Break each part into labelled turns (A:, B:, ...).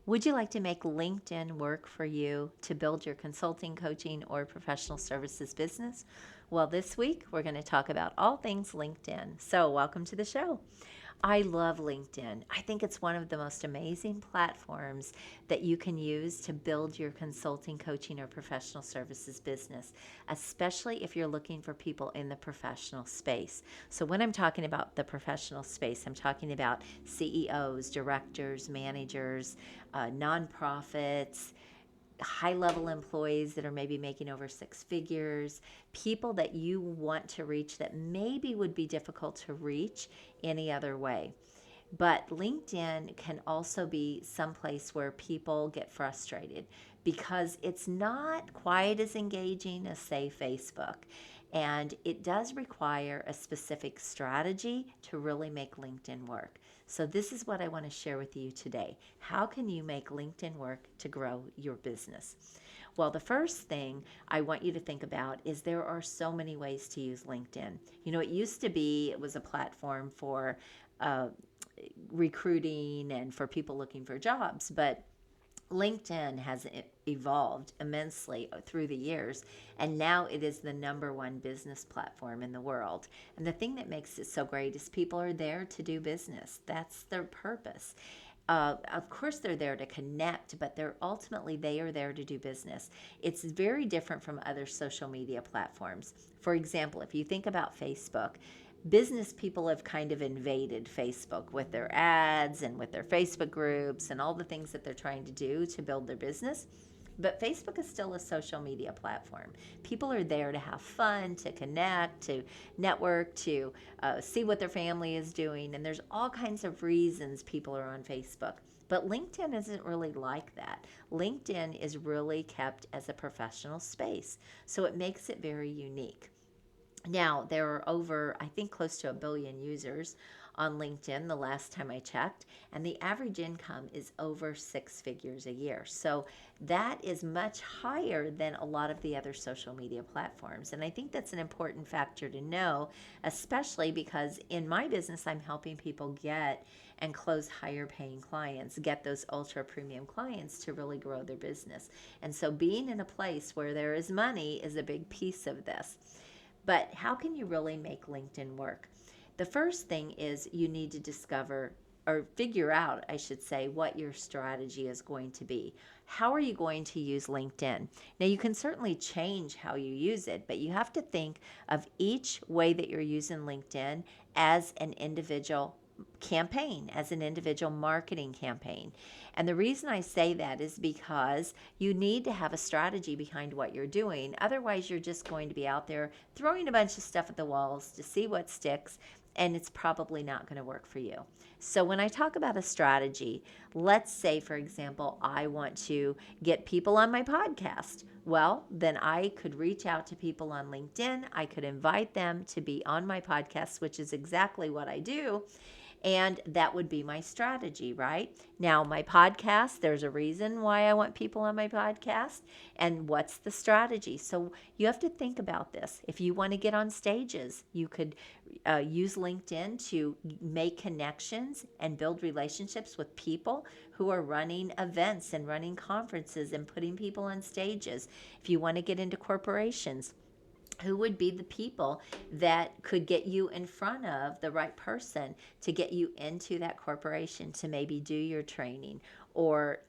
A: Would you like to make LinkedIn work for you to build your consulting, coaching, or professional services business? Well, this week we're going to talk about all things LinkedIn. So, welcome to the show. I love LinkedIn. I think it's one of the most amazing platforms that you can use to build your consulting, coaching, or professional services business, especially if you're looking for people in the professional space. So, when I'm talking about the professional space, I'm talking about CEOs, directors, managers, nonprofits, high level employees that are maybe making over six figures, people that you want to reach that maybe would be difficult to reach any other way. But LinkedIn can also be someplace where people get frustrated because it's not quite as engaging as, say, Facebook. And it does require a specific strategy to really make LinkedIn work. So, this is what I want to share with you today. How can you make LinkedIn work to grow your business? Well, the first thing I want you to think about is there are so many ways to use LinkedIn. You know, it used to be it was a platform for uh, recruiting and for people looking for jobs, but LinkedIn has evolved immensely through the years, and now it is the number one business platform in the world. And the thing that makes it so great is people are there to do business. That's their purpose. Of course, they're there to connect, but they are there to do business. It's very different from other social media platforms. For example, if you think about Facebook, business people have kind of invaded Facebook with their ads and with their Facebook groups and all the things that they're trying to do to build their business. But Facebook is still a social media platform. People are there to have fun, to connect, to network, to see what their family is doing. And there's all kinds of reasons people are on Facebook. But LinkedIn isn't really like that. LinkedIn is really kept as a professional space. So it makes it very unique. Now, there are over, I think, close to a billion users on LinkedIn the last time I checked, and the average income is over six figures a year. So that is much higher than a lot of the other social media platforms. And I think that's an important factor to know, especially because in my business, I'm helping people get and close higher paying clients, get those ultra premium clients to really grow their business. And so being in a place where there is money is a big piece of this. But how can you really make LinkedIn work? The first thing is you need to discover or figure out, I should say, what your strategy is going to be. How are you going to use LinkedIn? Now, you can certainly change how you use it, but you have to think of each way that you're using LinkedIn as an individual campaign, as an individual marketing campaign. And the reason I say that is because you need to have a strategy behind what you're doing. Otherwise, you're just going to be out there throwing a bunch of stuff at the walls to see what sticks, and it's probably not going to work for you. So, when I talk about a strategy, let's say, for example, I want to get people on my podcast. Well, then I could reach out to people on LinkedIn. I could invite them to be on my podcast, which is exactly what I do. And that would be my strategy, right? Now, my podcast, there's a reason why I want people on my podcast. And what's the strategy? So you have to think about this. If you want to get on stages, you could use LinkedIn to make connections and build relationships with people who are running events and running conferences and putting people on stages. If you want to get into corporations, who would be the people that could get you in front of the right person to get you into that corporation to maybe do your training or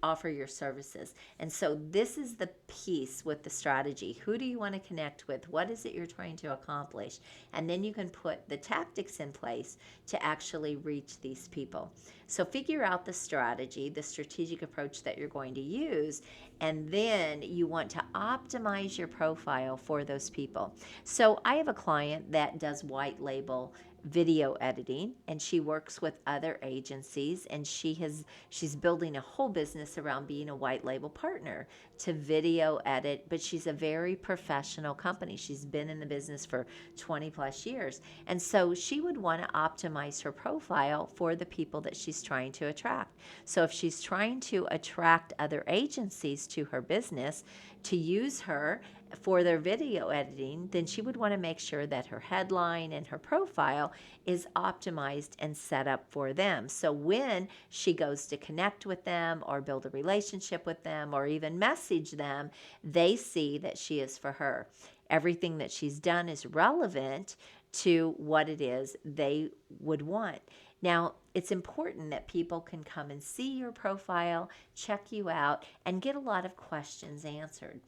A: offer your services. And so this is the piece with the strategy. Who do you want to connect with? What is it you're trying to accomplish? And then you can put the tactics in place to actually reach these people. So figure out the strategy, the strategic approach that you're going to use, and then you want to optimize your profile for those people. So I have a client that does white label video editing, and she works with other agencies, and she's building a whole business around being a white label partner to video edit. But she's a very professional company. She's been in the business for 20 plus years, and so she would want to optimize her profile for the people that she's trying to attract. So if she's trying to attract other agencies to her business to use her for their video editing, then she would want to make sure that her headline and her profile is optimized and set up for them. So when she goes to connect with them or build a relationship with them or even message them, they see that she is for her. Everything that she's done is relevant to what it is they would want. Now, it's important that people can come and see your profile, check you out, and get a lot of questions answered.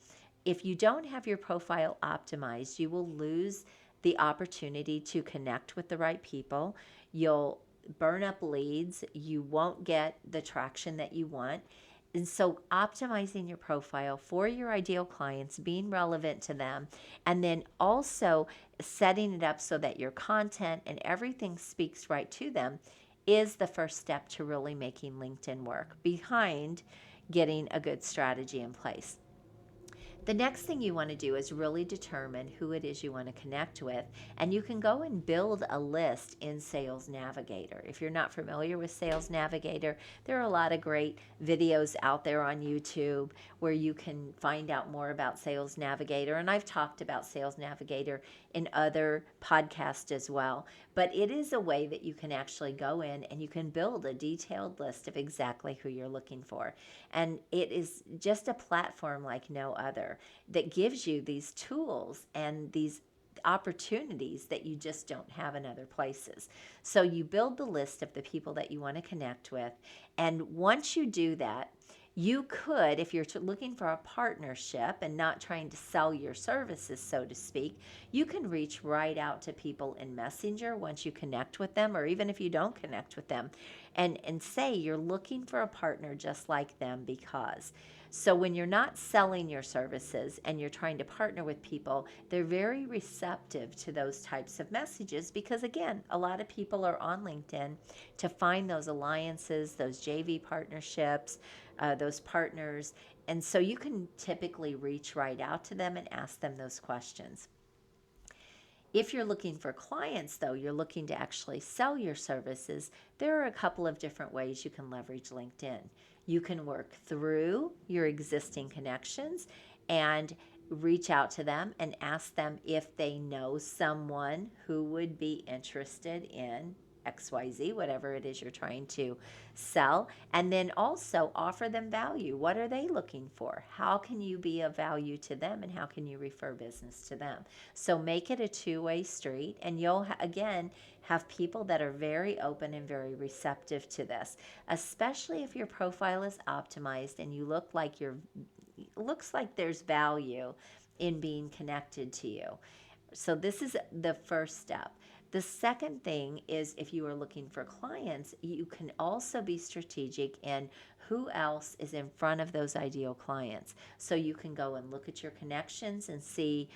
A: If you don't have your profile optimized, you will lose the opportunity to connect with the right people. You'll burn up leads. You won't get the traction that you want. And so, optimizing your profile for your ideal clients, being relevant to them, and then also setting it up so that your content and everything speaks right to them is the first step to really making LinkedIn work behind getting a good strategy in place. The next thing you want to do is really determine who it is you want to connect with, and you can go and build a list in Sales Navigator. If you're not familiar with Sales Navigator, there are a lot of great videos out there on YouTube where you can find out more about Sales Navigator, and I've talked about Sales Navigator in other podcasts as well. But it is a way that you can actually go in and you can build a detailed list of exactly who you're looking for. And it is just a platform like no other that gives you these tools and these opportunities that you just don't have in other places. So you build the list of the people that you want to connect with. And once you do that, you could, if you're looking for a partnership and not trying to sell your services, so to speak, you can reach right out to people in Messenger once you connect with them, or even if you don't connect with them, and say you're looking for a partner just like them because. So when you're not selling your services and you're trying to partner with people, they're very receptive to those types of messages because, again, a lot of people are on LinkedIn to find those alliances, those JV partnerships, those partners. And so you can typically reach right out to them and ask them those questions. If you're looking for clients, though, you're looking to actually sell your services, there are a couple of different ways you can leverage LinkedIn. You can work through your existing connections and reach out to them and ask them if they know someone who would be interested in XYZ, whatever it is you're trying to sell, and then also offer them value. What are they looking for? How can you be of value to them, and how can you refer business to them? So make it a two-way street, and you'll again have people that are very open and very receptive to this, especially if your profile is optimized and you looks like there's value in being connected to you. So this is the first step. The second thing is if you are looking for clients, you can also be strategic in who else is in front of those ideal clients. So you can go and look at your connections and see,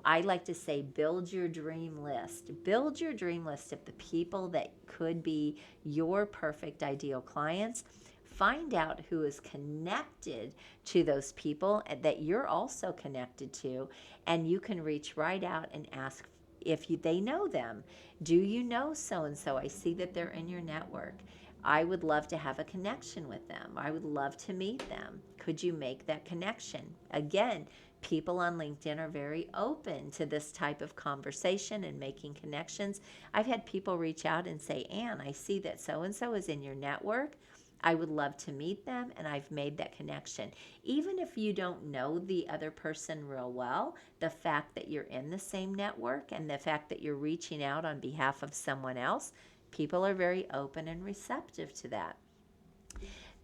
A: I like to say build your dream list. Build your dream list of the people that could be your perfect ideal clients. Find out who is connected to those people that you're also connected to, and you can reach right out and ask if they know them. Do you know so and so? I see that they're in your network. I would love to have a connection with them. I would love to meet them. Could you make that connection? Again, people on LinkedIn are very open to this type of conversation and making connections. I've had people reach out and say, Ann, I see that so and so is in your network. I would love to meet them, and I've made that connection. Even if you don't know the other person real well, the fact that you're in the same network and the fact that you're reaching out on behalf of someone else, people are very open and receptive to that.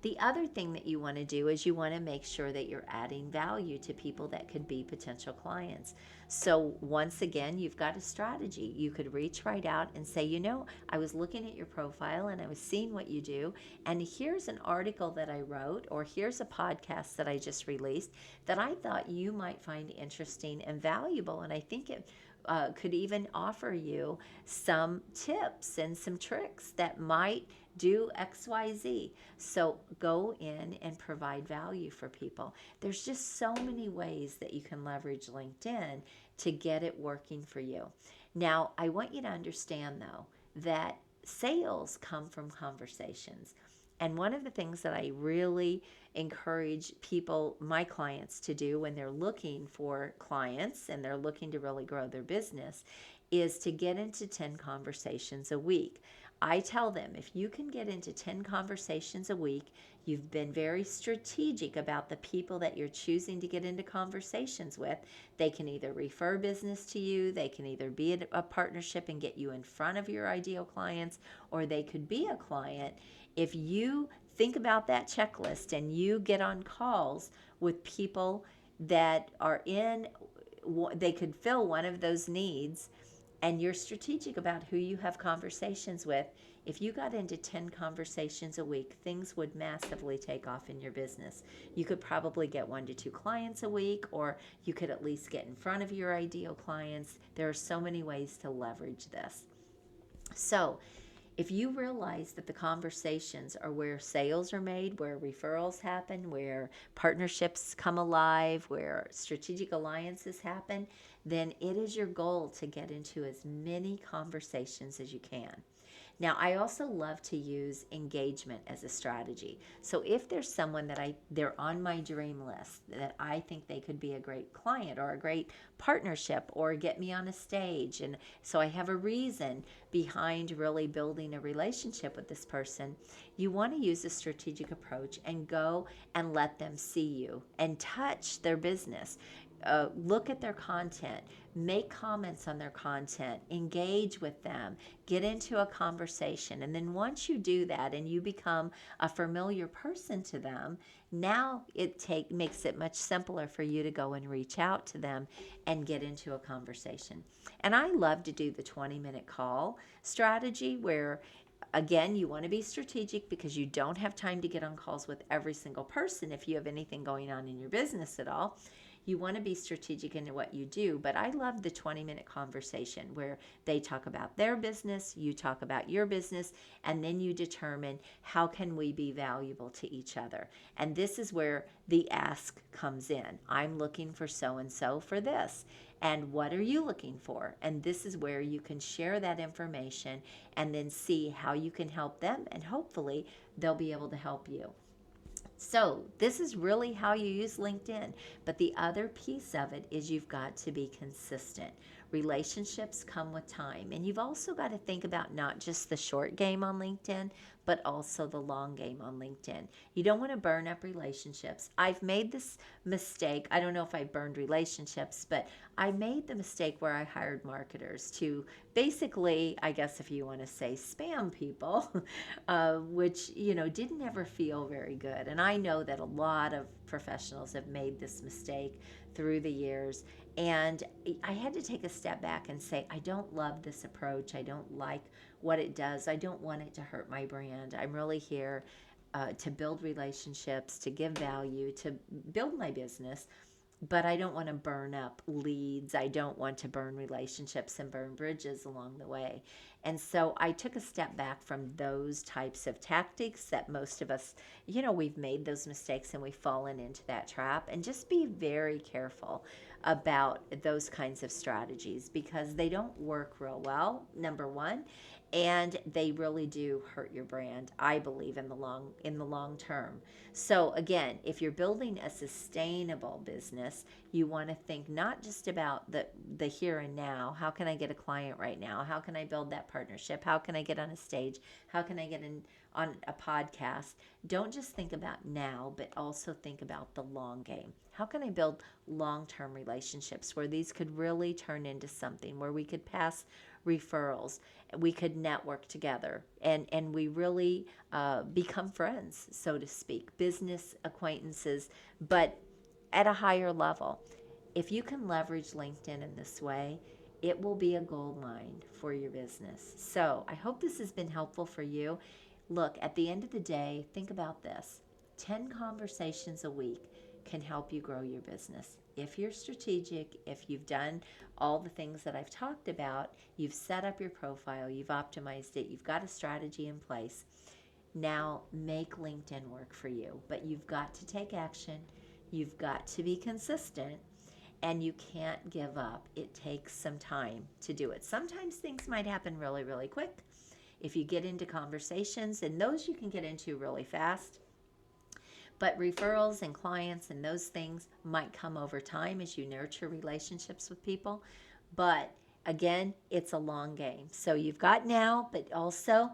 A: The other thing that you want to do is you want to make sure that you're adding value to people that could be potential clients. So once again, you've got a strategy. You could reach right out and say, I was looking at your profile and I was seeing what you do, and here's an article that I wrote, or here's a podcast that I just released that I thought you might find interesting and valuable, and I think it could even offer you some tips and some tricks that might do XYZ. So go in and provide value for people. There's just so many ways that you can leverage LinkedIn to get it working for you. Now, I want you to understand though that sales come from conversations. And one of the things that I really encourage people, my clients, to do when they're looking for clients and they're looking to really grow their business is to get into 10 conversations a week. I tell them if you can get into 10 conversations a week, you've been very strategic about the people that you're choosing to get into conversations with. They can either refer business to you, they can either be a partnership and get you in front of your ideal clients, or they could be a client. If you think about that checklist and you get on calls with people that are in, they could fill one of those needs, and you're strategic about who you have conversations with, if you got into 10 conversations a week, things would massively take off in your business. You could probably get 1 to 2 clients a week, or you could at least get in front of your ideal clients. There are so many ways to leverage this. So, if you realize that the conversations are where sales are made, where referrals happen, where partnerships come alive, where strategic alliances happen, then it is your goal to get into as many conversations as you can. Now, I also love to use engagement as a strategy. So if there's someone that they're on my dream list that I think they could be a great client or a great partnership or get me on a stage, and so I have a reason behind really building a relationship with this person, you want to use a strategic approach and go and let them see you and touch their business. Look at their content, make comments on their content, engage with them, get into a conversation. And then once you do that and you become a familiar person to them, now makes it much simpler for you to go and reach out to them and get into a conversation. And I love to do the 20-minute call strategy where, again, you want to be strategic because you don't have time to get on calls with every single person if you have anything going on in your business at all. You want to be strategic in what you do, but I love the 20-minute conversation where they talk about their business, you talk about your business, and then you determine how can we be valuable to each other. And this is where the ask comes in. I'm looking for so and so for this. And what are you looking for? And this is where you can share that information and then see how you can help them, and hopefully they'll be able to help you. So, this is really how you use LinkedIn. But the other piece of it is you've got to be consistent. Relationships come with time. And you've also got to think about not just the short game on LinkedIn, but also the long game on LinkedIn. You don't want to burn up relationships. I've made this mistake. I don't know if I burned relationships, but I made the mistake where I hired marketers to basically, I guess if you want to say, spam people, which, didn't ever feel very good. And I know that a lot of professionals have made this mistake through the years. And I had to take a step back and say, I don't love this approach. I don't like what it does. I don't want it to hurt my brand. I'm really here to build relationships, to give value, to build my business, but I don't want to burn up leads. I don't want to burn relationships and burn bridges along the way. And so I took a step back from those types of tactics that most of us, we've made those mistakes and we've fallen into that trap. And just be very careful about those kinds of strategies because they don't work real well, number one, and they really do hurt your brand, I believe, in the long term. So again, if you're building a sustainable business, you want to think not just about the here and now. How can I get a client right now? How can I build that partnership? How can I get on a stage? How can I get in on a podcast? Don't just think about now, but also think about the long game. How can I build long-term relationships where these could really turn into something where we could pass referrals, we could network together, and we really become friends, so to speak, business acquaintances, but at a higher level. If you can leverage LinkedIn in this way, it will be a gold mine for your business. So I hope this has been helpful for you. Look, at the end of the day, think about this. 10 conversations a week can help you grow your business. If you're strategic, if you've done all the things that I've talked about, you've set up your profile, you've optimized it, you've got a strategy in place, now make LinkedIn work for you. But you've got to take action, you've got to be consistent, and you can't give up. It takes some time to do it. Sometimes things might happen really, really quick. if you get into conversations, and those you can get into really fast, but referrals and clients and those things might come over time as you nurture relationships with people. But again, it's a long game. So you've got now, but also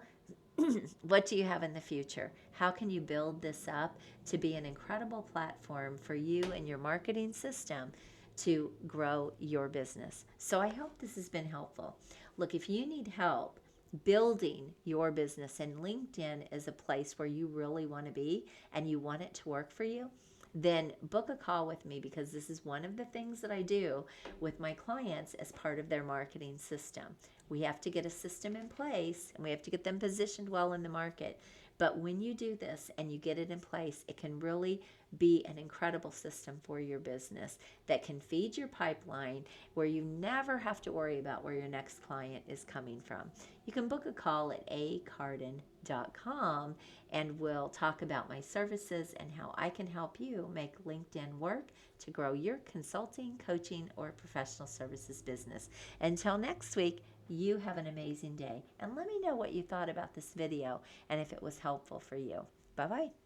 A: what do you have in the future? How can you build this up to be an incredible platform for you and your marketing system to grow your business? So I hope this has been helpful. Look, if you need help building your business and LinkedIn is a place where you really want to be and you want it to work for you, then book a call with me, because this is one of the things that I do with my clients as part of their marketing system. We have to get a system in place and we have to get them positioned well in the market. But when you do this and you get it in place, it can really be an incredible system for your business that can feed your pipeline, where you never have to worry about where your next client is coming from. You can book a call at acarden.com and we'll talk about my services and how I can help you make LinkedIn work to grow your consulting, coaching, or professional services business. Until next week, you have an amazing day, and let me know what you thought about this video and if it was helpful for you. Bye-bye.